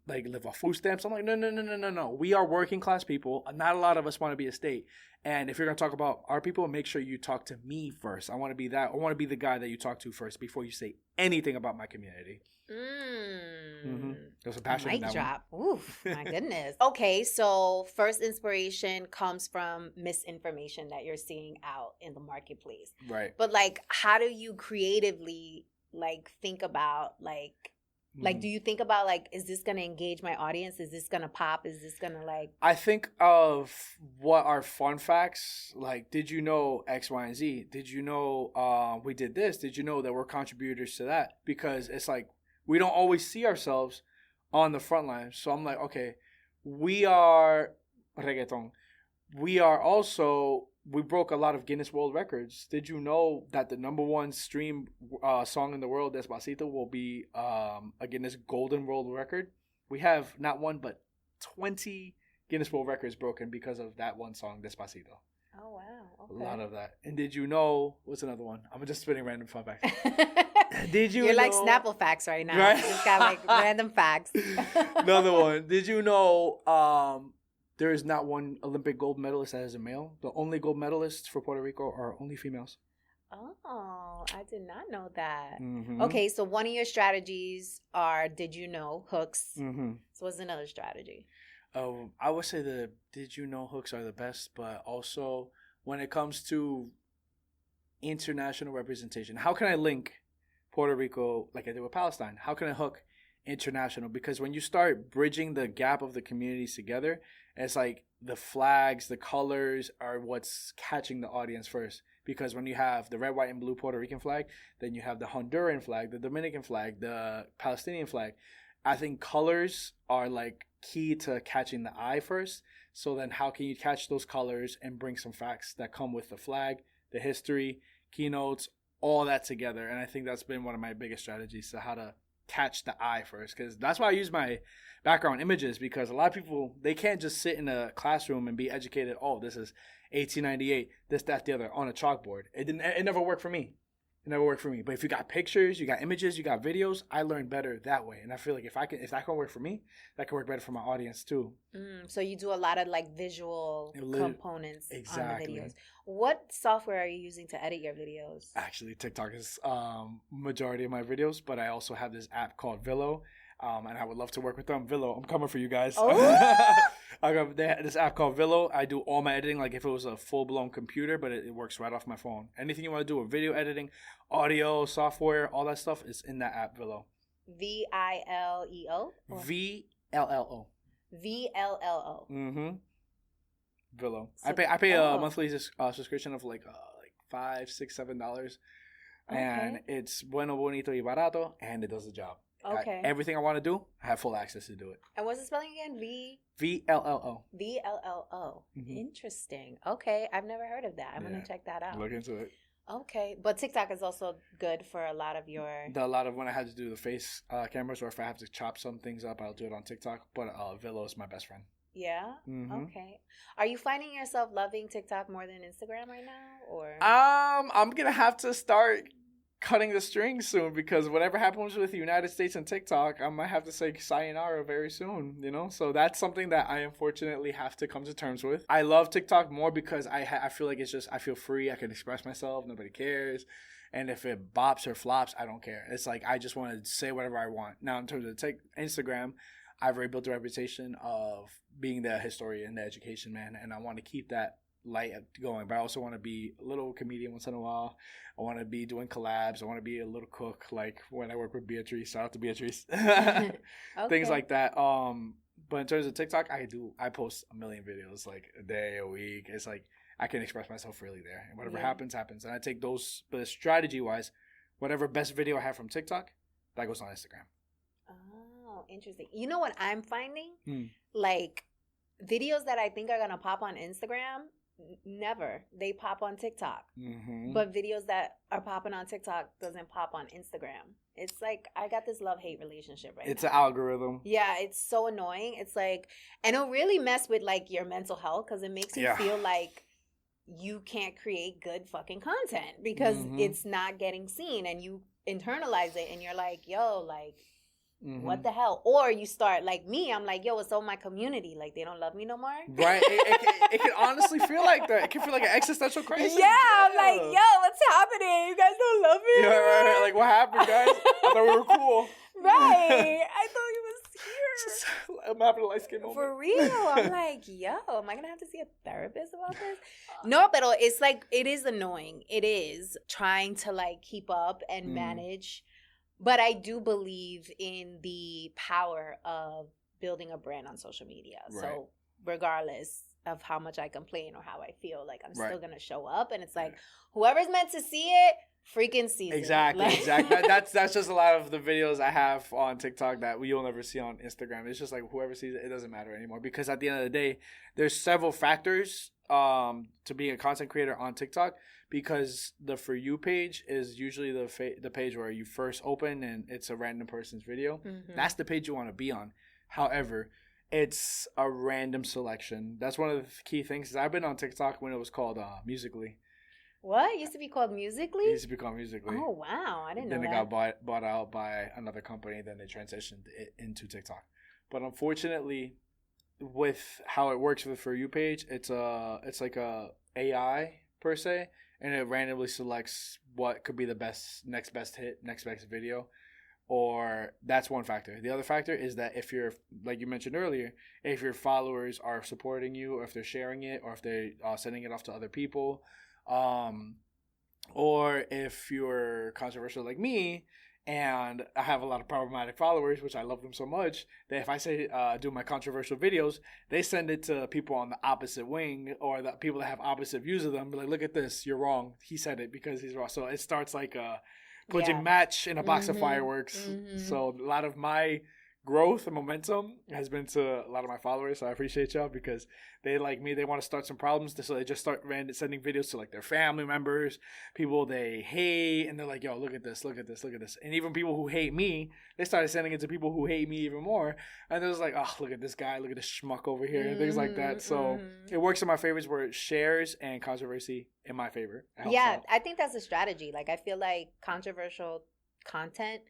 Speaker 2: like live off food stamps. I'm like, no. We are working class people. Not a lot of us want to be a state. And if you're gonna talk about our people, make sure you talk to me first. I want to be that. I want to be the guy that you talk to first before you say anything about my community. There's a passion in that
Speaker 1: drop. Oof, my goodness. Okay, so first inspiration comes from misinformation that you're seeing out in the marketplace.
Speaker 2: Right.
Speaker 1: But like, how do you creatively like think about like do you think about like, is this going to engage my audience? Is this going to pop? Is this going to like...
Speaker 2: I think of what are fun facts. Like, did you know X, Y, and Z? Did you know we did this? Did you know that we're contributors to that? Because it's like, we don't always see ourselves on the front line. So I'm like, okay, we are reggaeton. We are also... We broke a lot of Guinness World Records. Did you know that the number one stream song in the world, Despacito, will be a Guinness Golden World Record? We have not one, but 20 Guinness World Records broken because of that one song, Despacito.
Speaker 1: Oh, wow. Okay.
Speaker 2: A lot of that. And did you know, what's another one? I'm just spitting random fun facts. Did you
Speaker 1: You're
Speaker 2: know,
Speaker 1: like Snapple facts right now.
Speaker 2: Right?
Speaker 1: You just got like random facts.
Speaker 2: Another one. Did you know there is not one Olympic gold medalist that is a male? The only gold medalists for Puerto Rico are only females.
Speaker 1: Oh, I did not know that.
Speaker 2: Mm-hmm.
Speaker 1: Okay, so one of your strategies are did you know hooks.
Speaker 2: Mm-hmm.
Speaker 1: So what's another strategy?
Speaker 2: I would say the did you know hooks are the best, but also when it comes to international representation, how can I link Puerto Rico like I did with Palestine? How can I hook international? Because when you start bridging the gap of the communities together, it's like the flags, the colors are what's catching the audience first. Because when you have the red, white, and blue Puerto Rican flag, then you have the Honduran flag, the Dominican flag, the Palestinian flag. I think colors are like key to catching the eye first. So then how can you catch those colors and bring some facts that come with the flag, the history, keynotes, all that together? And I think that's been one of my biggest strategies to how to catch the eye first, because that's why I use my background images, because a lot of people, they can't just sit in a classroom and be educated. Oh, this is 1898, this, that, the other on a chalkboard. It never worked for me. It never worked for me. But if you got pictures, you got images, you got videos, I learn better that way. And I feel like if that can work for me, that can work better for my audience too.
Speaker 1: So you do a lot of like visual components
Speaker 2: exactly.
Speaker 1: on the videos. What software are you using to edit your videos?
Speaker 2: Actually, TikTok is majority of my videos, but I also have this app called Villo. And I would love to work with them. Villo, I'm coming for you guys.
Speaker 1: Oh.
Speaker 2: They have this app called Villo. I do all my editing like if it was a full-blown computer, but it works right off my phone. Anything you want to do with video editing, audio, software, all that stuff is in that app, Villo.
Speaker 1: VILEO?
Speaker 2: VLLO.
Speaker 1: VLLO.
Speaker 2: Mm-hmm. Villo.
Speaker 1: So,
Speaker 2: I pay a monthly subscription of like $5, $6, $7.
Speaker 1: Okay.
Speaker 2: And it's bueno, bonito, y barato, and it does the job.
Speaker 1: Okay.
Speaker 2: Everything I want to do, I have full access to do it.
Speaker 1: And what's the spelling again?
Speaker 2: VLLO.
Speaker 1: VLLO.
Speaker 2: Mm-hmm.
Speaker 1: Interesting. Okay. I've never heard of that. I'm going to check that out.
Speaker 2: Look into it.
Speaker 1: Okay. But TikTok is also good for a lot of your...
Speaker 2: when I had to do the face cameras, or if I have to chop some things up, I'll do it on TikTok. But Villo is my best friend.
Speaker 1: Yeah?
Speaker 2: Mm-hmm.
Speaker 1: Okay. Are you finding yourself loving TikTok more than Instagram right now? Or
Speaker 2: I'm going to have to start cutting the strings soon, because whatever happens with the United States and TikTok, I might have to say sayonara very soon, you know? So that's something that I unfortunately have to come to terms with. I love TikTok more because I feel like it's just, I feel free. I can express myself. Nobody cares. And if it bops or flops, I don't care. It's like, I just want to say whatever I want. Now, in terms of Instagram, I've already built a reputation of being the historian, the education man, and I want to keep that light going. But I also want to be a little comedian once in a while. I want to be doing collabs. I want to be a little cook, like when I work with Beatrice. Shout out to Beatrice.
Speaker 1: Okay.
Speaker 2: Things like that. But in terms of TikTok, I post a million videos like a day, a week. It's like I can express myself freely there, and whatever happens. And I take those, but strategy wise, whatever best video I have from TikTok, that goes on Instagram.
Speaker 1: Oh, interesting. You know what I'm finding? Like videos that I think are gonna pop on Instagram, never. They pop on TikTok. But videos that are popping on TikTok doesn't pop on Instagram. It's like I got this love-hate relationship right now.
Speaker 2: It's an algorithm.
Speaker 1: Yeah, it's so annoying. It's like, and it'll really mess with like your mental health because it makes you feel like you can't create good fucking content because it's not getting seen, and you internalize it and you're like, yo, like, what the hell? Or you start like me, I'm like, yo, what's up with my community? Like, they don't love me no more?
Speaker 2: Right. It can honestly feel like that. It can feel like an existential crisis.
Speaker 1: Yeah, I'm like, yo, what's happening? You guys don't love me?
Speaker 2: Yeah, right. Like, what happened, guys? I thought we were cool.
Speaker 1: Right. I thought he was here.
Speaker 2: I'm having a light skin moment.
Speaker 1: For real. I'm like, yo, am I going to have to see a therapist about this? No, but it's like, it is annoying. It is trying to like keep up and manage. But I do believe in the power of building a brand on social media. Right. So regardless of how much I complain or how I feel, like I'm still going to show up. And it's like, whoever's meant to see it, freaking sees it.
Speaker 2: Exactly,
Speaker 1: like,
Speaker 2: exactly. That's just a lot of the videos I have on TikTok that you'll never see on Instagram. It's just like whoever sees it, it doesn't matter anymore. Because at the end of the day, there's several factors to being a content creator on TikTok. Because the For You page is usually the page where you first open and it's a random person's video. That's the page you want to be on. However, it's a random selection. That's one of the key things. I've been on TikTok when it was called Musical.ly.
Speaker 1: What? It used to be called Musical.ly?
Speaker 2: It used to be called Musical.ly.
Speaker 1: Oh, wow. I didn't know that.
Speaker 2: Then it got bought out by another company. Then they transitioned it into TikTok. But unfortunately, with how it works with the For You page, it's like a AI per se. And it randomly selects what could be the next best hit, next best video. Or that's one factor. The other factor is that if you're, like you mentioned earlier, if your followers are supporting you, or if they're sharing it, or if they're sending it off to other people, or if you're controversial like me, and I have a lot of problematic followers, which I love them so much, that if I say do my controversial videos, they send it to people on the opposite wing or the people that have opposite views of them. Be like, look at this, you're wrong. He said it because he's wrong. So it starts like a punching match in a box of fireworks. So a lot of my growth and momentum has been to a lot of my followers. So I appreciate y'all because they, like me, they want to start some problems. So they just start sending videos to like their family members, people they hate, and they're like, yo, look at this, look at this, look at this. And even people who hate me, they started sending it to people who hate me even more. And they're just like, oh, look at this guy, look at this schmuck over here, and things like that. So it works in my favors where it shares and controversy in my favor.
Speaker 1: Yeah, I think that's a strategy. Like, I feel like controversial content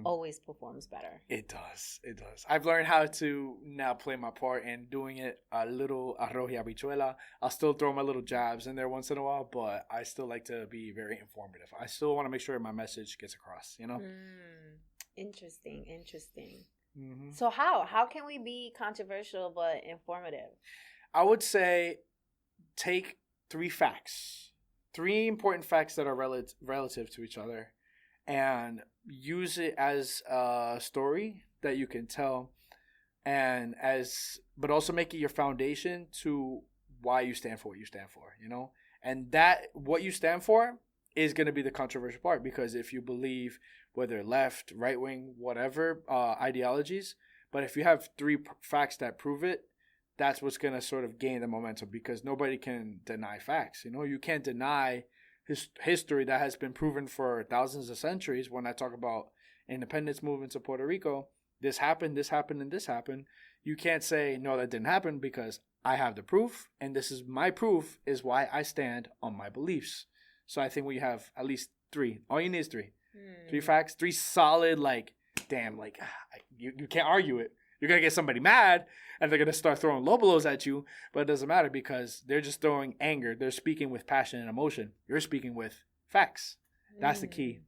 Speaker 1: always performs better.
Speaker 2: It does. I've learned how to now play my part in doing it a little arroz y habichuela. I'll still throw my little jabs in there once in a while, but I still like to be very informative. I still want to make sure my message gets across, you know?
Speaker 1: Interesting. So how can we be controversial but informative?
Speaker 2: I would say take three important facts that are relative to each other, and use it as a story that you can tell, but also make it your foundation to why you stand for what you stand for, you know? And that what you stand for is going to be the controversial part, because if you believe, whether left, right wing, whatever ideologies, but if you have three facts that prove it, that's what's going to sort of gain the momentum, because nobody can deny facts. You know, you can't deny history that has been proven for thousands of centuries. When I talk about independence movements of Puerto Rico, this happened, and this happened. You can't say, no, that didn't happen, because I have the proof, and this is my proof, is why I stand on my beliefs. So I think we have at least three. All you need is three. 3 facts, 3 solid, like, damn, like, you can't argue it. You're going to get somebody mad, and they're going to start throwing low blows at you, but it doesn't matter, because they're just throwing anger. They're speaking with passion and emotion. You're speaking with facts. That's the key.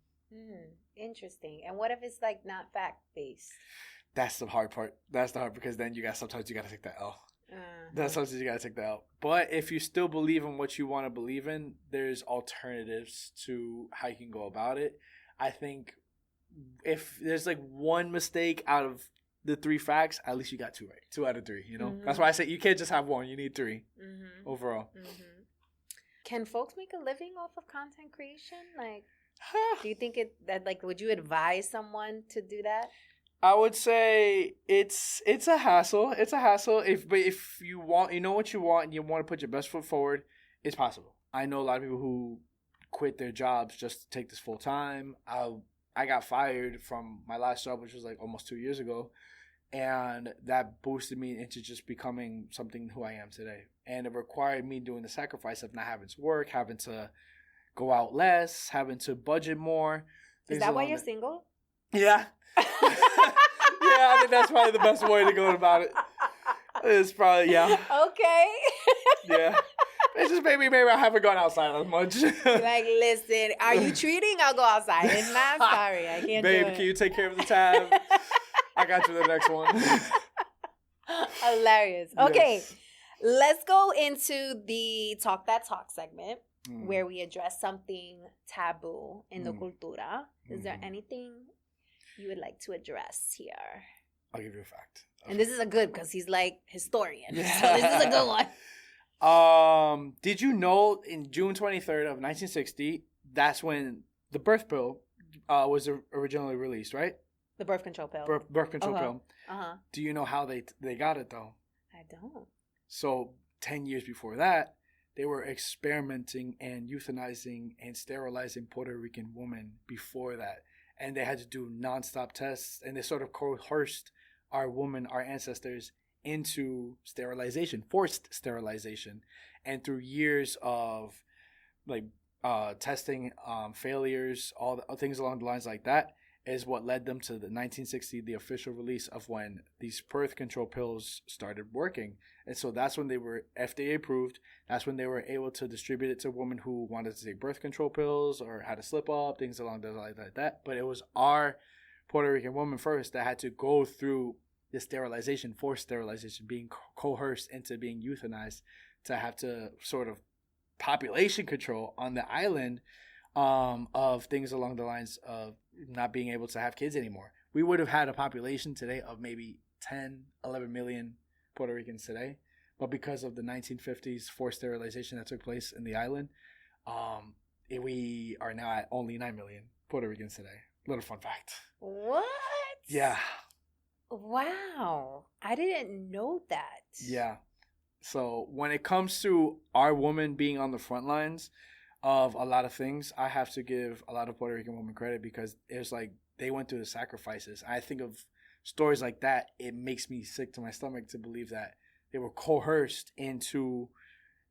Speaker 1: Interesting. And what if it's, like, not fact-based?
Speaker 2: That's the hard part. That's the hard because then sometimes you gotta take that L.
Speaker 1: Uh-huh.
Speaker 2: That's sometimes you gotta take that L. But if you still believe in what you want to believe in, there's alternatives to how you can go about it. I think if there's like one mistake out of the 3 facts, at least you got 2 right. 2 out of 3. You know, that's why I say you can't just have one. You need 3 overall.
Speaker 1: Can folks make a living off of content creation? Like, do you think would you advise someone to do that?
Speaker 2: I would say it's a hassle. It's a hassle. If you want, you know what you want, and you want to put your best foot forward, it's possible. I know a lot of people who quit their jobs just to take this full time. I got fired from my last job, which was like almost 2 years ago, and that boosted me into just becoming something who I am today. And it required me doing the sacrifice of not having to work, having to go out less, having to budget more.
Speaker 1: Is that why you're single?
Speaker 2: Yeah. Yeah, I think that's probably the best way to go about it. It's probably, yeah.
Speaker 1: Okay.
Speaker 2: Yeah. It's just maybe I haven't gone outside as much.
Speaker 1: Like, listen, are you treating? I'll go outside. If not, sorry, I can't do it.
Speaker 2: Babe, can you take care of the tab? I got you the next one.
Speaker 1: Hilarious. Okay, yes. Let's go into the Talk That Talk segment where we address something taboo in the cultura. Is there anything you would like to address here?
Speaker 2: I'll give you a fact.
Speaker 1: And this is a good because he's like historian. Yeah. So this is a good one.
Speaker 2: Did you know in June 23rd of 1960, that's when the birth pill was originally released, right?
Speaker 1: The birth control pill.
Speaker 2: Birth control pill. Do you know how they got it, though?
Speaker 1: I don't.
Speaker 2: So 10 years before that, they were experimenting and euthanizing and sterilizing Puerto Rican women before that. And they had to do nonstop tests, and they sort of coerced our ancestors, into sterilization, forced sterilization. And through years of like testing, failures, all the things along the lines like that, is what led them to the 1960, the official release of when these birth control pills started working. And so that's when they were FDA approved. That's when they were able to distribute it to women who wanted to take birth control pills or had to slip up, things along those lines like that. But it was our Puerto Rican woman first that had to go through the sterilization, forced sterilization, being coerced into being euthanized, to have to sort of population control on the island of things along the lines of not being able to have kids anymore. We would have had a population today of maybe 10, 11 million Puerto Ricans today. But because of the 1950s forced sterilization that took place in the island, we are now at only 9 million Puerto Ricans today. Little fun fact.
Speaker 1: What?
Speaker 2: Yeah.
Speaker 1: Wow. I didn't know that.
Speaker 2: Yeah. So when it comes to our women being on the front lines of a lot of things, I have to give a lot of Puerto Rican women credit, because it was like they went through the sacrifices. I think of stories like that, it makes me sick to my stomach to believe that they were coerced into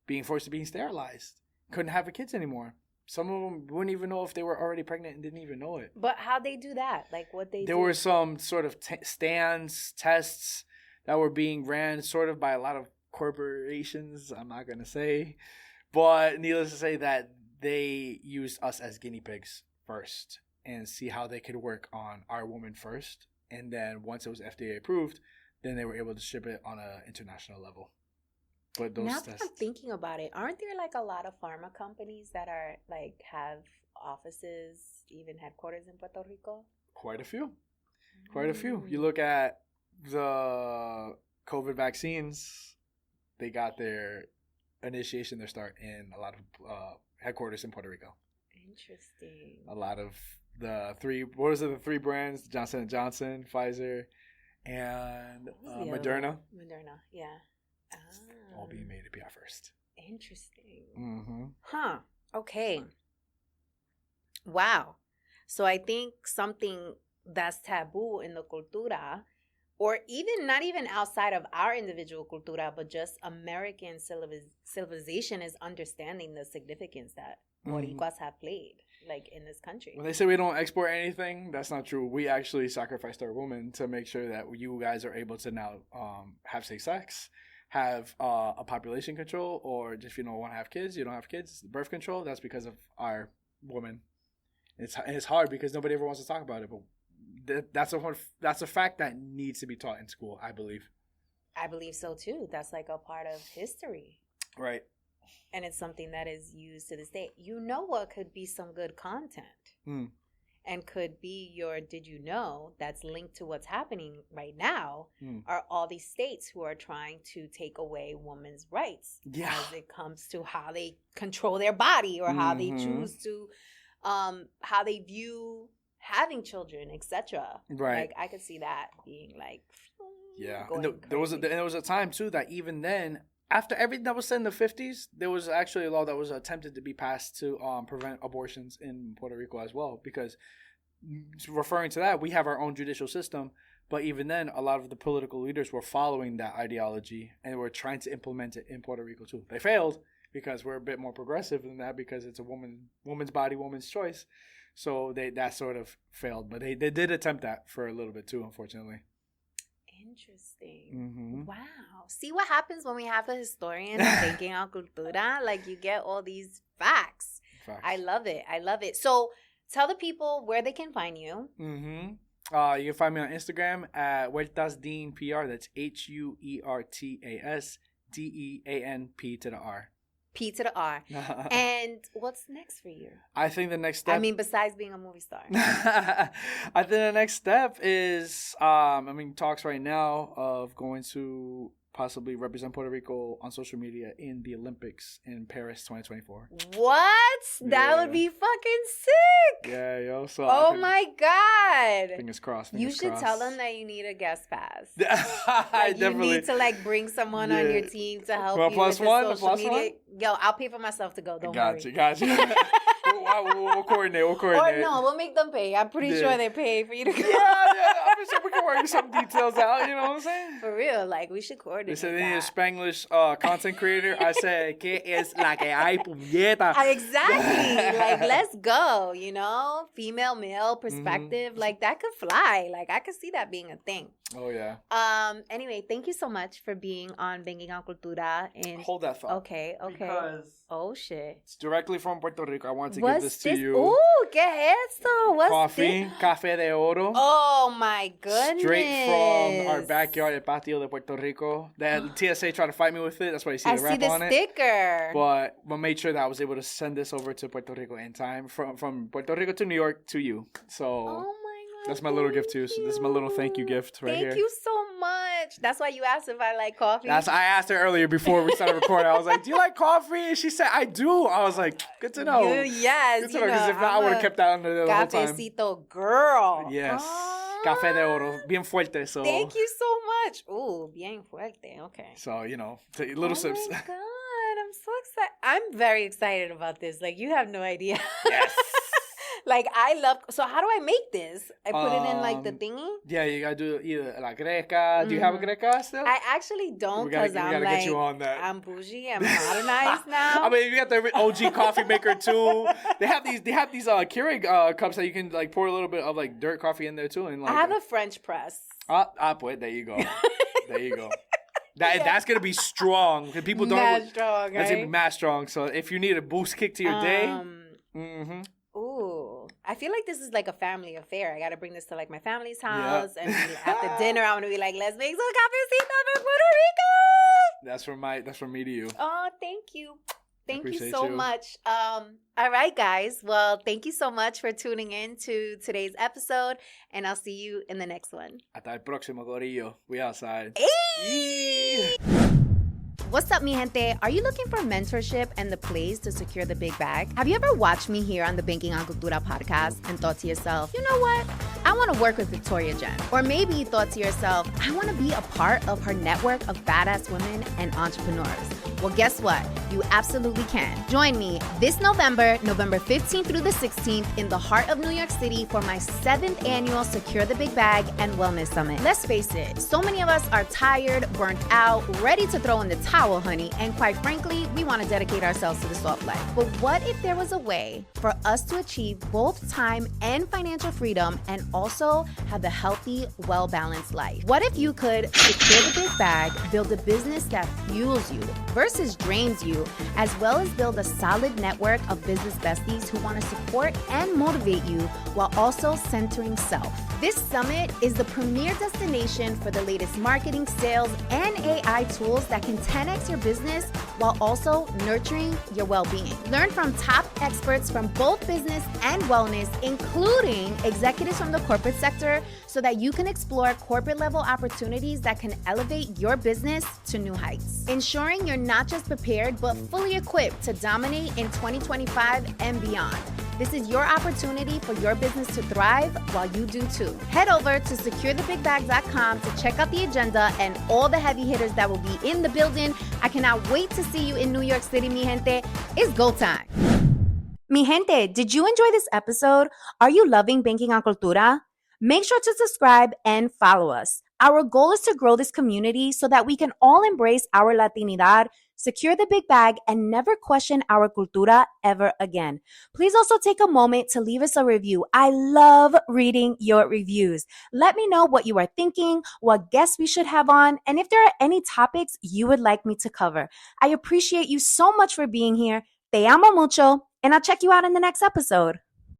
Speaker 2: being forced to being sterilized. Couldn't have kids anymore. Some of them wouldn't even know if they were already pregnant and didn't even know it.
Speaker 1: But how'd they do that? Like what they
Speaker 2: There were some sort of tests that were being ran sort of by a lot of corporations, I'm not going to say. But needless to say that they used us as guinea pigs first and see how they could work on our woman first. And then once it was FDA approved, then they were able to ship it on an international level. But those
Speaker 1: now
Speaker 2: tests,
Speaker 1: that I'm thinking about it, aren't there like a lot of pharma companies that are like have offices, even headquarters in Puerto Rico?
Speaker 2: Quite a few. Quite a few. You look at the COVID vaccines, they got their start in a lot of headquarters in Puerto Rico.
Speaker 1: Interesting.
Speaker 2: A lot of the three brands, Johnson & Johnson, Pfizer, and Moderna.
Speaker 1: Moderna, yeah.
Speaker 2: All being made to be our first.
Speaker 1: Interesting.
Speaker 2: Mm-hmm.
Speaker 1: Huh. Okay. Wow. So I think something that's taboo in the cultura, or even not even outside of our individual cultura, but just American civilization, is understanding the significance that Boricuas have played, like, in this country.
Speaker 2: When they say we don't export anything, that's not true. We actually sacrificed our women to make sure that you guys are able to now have safe sex, have a population control, or if you don't want to have kids, you don't have kids, birth control. That's because of our women. It's hard because nobody ever wants to talk about it, but that's a fact that needs to be taught in school, I believe.
Speaker 1: I believe so too. That's like a part of history.
Speaker 2: Right.
Speaker 1: And it's something that is used to this day. You know what could be some good content? And could be your did you know that's linked to what's happening right now are all these states who are trying to take away women's rights as it comes to how they control their body or how they choose to how they view having children, etc.
Speaker 2: Right.
Speaker 1: Like I could see that being like
Speaker 2: there was a time too that even then, after everything that was said in the 50s, there was actually a law that was attempted to be passed to prevent abortions in Puerto Rico as well. Because referring to that, we have our own judicial system, but even then, a lot of the political leaders were following that ideology and were trying to implement it in Puerto Rico too. They failed because we're a bit more progressive than that because it's a woman's body, woman's choice. So that sort of failed, but they did attempt that for a little bit too, unfortunately.
Speaker 1: Interesting. Wow. See what happens when we have a historian thinking on Cultura? Like you get all these facts. I love it. So tell the people where they can find you.
Speaker 2: You can find me on Instagram at Huertas Dean PR. That's HUERTAS DEANP to the R.
Speaker 1: P to the R. And what's next for you?
Speaker 2: I think the next step...
Speaker 1: I mean, besides being a movie star.
Speaker 2: I think the next step is, talks right now of going to possibly represent Puerto Rico on social media in the Olympics in Paris 2024.
Speaker 1: What? That would be fucking sick.
Speaker 2: Yeah, yo. So
Speaker 1: my God.
Speaker 2: Fingers crossed.
Speaker 1: You should tell them that you need a guest pass.
Speaker 2: Definitely.
Speaker 1: You need to bring someone on your team to help you with the social media. Yo, I'll pay for myself to go. Don't worry.
Speaker 2: Got you. We'll coordinate.
Speaker 1: Or no, we'll make them pay. I'm pretty sure they pay for you to go.
Speaker 2: Yeah. I'm sure we can work some details out. You know what I'm saying?
Speaker 1: For real, we should coordinate.
Speaker 2: They said they need a Spanglish content creator. I said, ¿Qué es la que hay, puñeta?
Speaker 1: Exactly. Let's go. Female, male perspective. That could fly. I could see that being a thing.
Speaker 2: Oh yeah.
Speaker 1: Anyway, thank you so much for being on Banging on Cultura. And
Speaker 2: hold that thought.
Speaker 1: Okay.
Speaker 2: Because
Speaker 1: shit.
Speaker 2: It's directly from Puerto Rico. I want to give this to you.
Speaker 1: Ooh, ¿qué es esto? What's
Speaker 2: coffee?
Speaker 1: this?
Speaker 2: Café de oro.
Speaker 1: Oh my goodness.
Speaker 2: Straight from our backyard, El Patio de Puerto Rico. The TSA tried to fight me with it. That's why you see the wrap on it.
Speaker 1: I see the sticker.
Speaker 2: But I made sure that I was able to send this over to Puerto Rico in time from Puerto Rico to New York to you. So that's my little gift too. So this is my little thank you gift right here.
Speaker 1: Thank you so much. That's why you asked if I like coffee.
Speaker 2: I asked her earlier before we started recording. I was like, "Do you like coffee?" And she said, "I do." I was like, "Good to know."
Speaker 1: Yes.
Speaker 2: Good to know, because if not, I would have kept that under the whole time.
Speaker 1: Cafecito girl.
Speaker 2: Yes. Café de oro. Bien fuerte. So.
Speaker 1: Thank you so much. Ooh, bien fuerte. Okay.
Speaker 2: So, take little sips.
Speaker 1: Oh my God. I'm so excited. I'm very excited about this. You have no idea.
Speaker 2: Yes.
Speaker 1: I love... So how do I make this? I put it in, the thingy?
Speaker 2: Yeah, you gotta do either la greca. Do you have a greca still?
Speaker 1: I actually don't, because
Speaker 2: we gotta get you on that.
Speaker 1: I'm bougie. I'm modernized now.
Speaker 2: I mean, you got the OG coffee maker, too. They have these Keurig cups that you can, pour a little bit of, dirt coffee in there, too. And
Speaker 1: I have a French press.
Speaker 2: Pues, there you go. There you go. That's going to be strong. People don't...
Speaker 1: Mad strong, right?
Speaker 2: That's going to be mad strong. So if you need a boost kick to your day...
Speaker 1: Ooh, I feel like this is a family affair. I got to bring this to my family's house, and at the dinner, I'm gonna be like, "Let's make some cafecito for Puerto Rico."
Speaker 2: That's from me to you.
Speaker 1: Oh, thank you. Thank you so much. All right, guys. Well, thank you so much for tuning in to today's episode, and I'll see you in the next one.
Speaker 2: Hasta el próximo, gorillo. We outside.
Speaker 1: Hey! What's up, mi gente? Are you looking for mentorship and the place to secure the big bag? Have you ever watched me here on the Banking on Cultura podcast and thought to yourself, you know what? I want to work with Victoria Jenn. Or maybe you thought to yourself, I want to be a part of her network of badass women and entrepreneurs. Well, guess what? You absolutely can. Join me this November 15th through the 16th in the heart of New York City for my 7th annual Secure the Big Bag and Wellness Summit. Let's face it, so many of us are tired, burnt out, ready to throw in the towel, honey, and quite frankly, we want to dedicate ourselves to the soft life. But what if there was a way for us to achieve both time and financial freedom and also have a healthy, well-balanced life? What if you could secure the big bag, build a business that fuels you versus drains you, as well as build a solid network of business besties who want to support and motivate you while also centering self? This summit is the premier destination for the latest marketing, sales, and AI tools that can 10x your business while also nurturing your well-being. Learn from top experts from both business and wellness, including executives from the corporate sector, so that you can explore corporate-level opportunities that can elevate your business to new heights. Ensuring you're not just prepared, but fully equipped to dominate in 2025 and beyond. This is your opportunity for your business to thrive while you do too. Head over to securethebigbag.com to check out the agenda and all the heavy hitters that will be in the building. I cannot wait to see you in New York City, mi gente. It's go time. Mi gente, did you enjoy this episode? Are you loving Banking on Cultura? Make sure to subscribe and follow us. Our goal is to grow this community so that we can all embrace our Latinidad, secure the big bag, and never question our cultura ever again. Please also take a moment to leave us a review. I love reading your reviews. Let me know what you are thinking, what guests we should have on, and if there are any topics you would like me to cover. I appreciate you so much for being here. Te amo mucho, and I'll check you out in the next episode.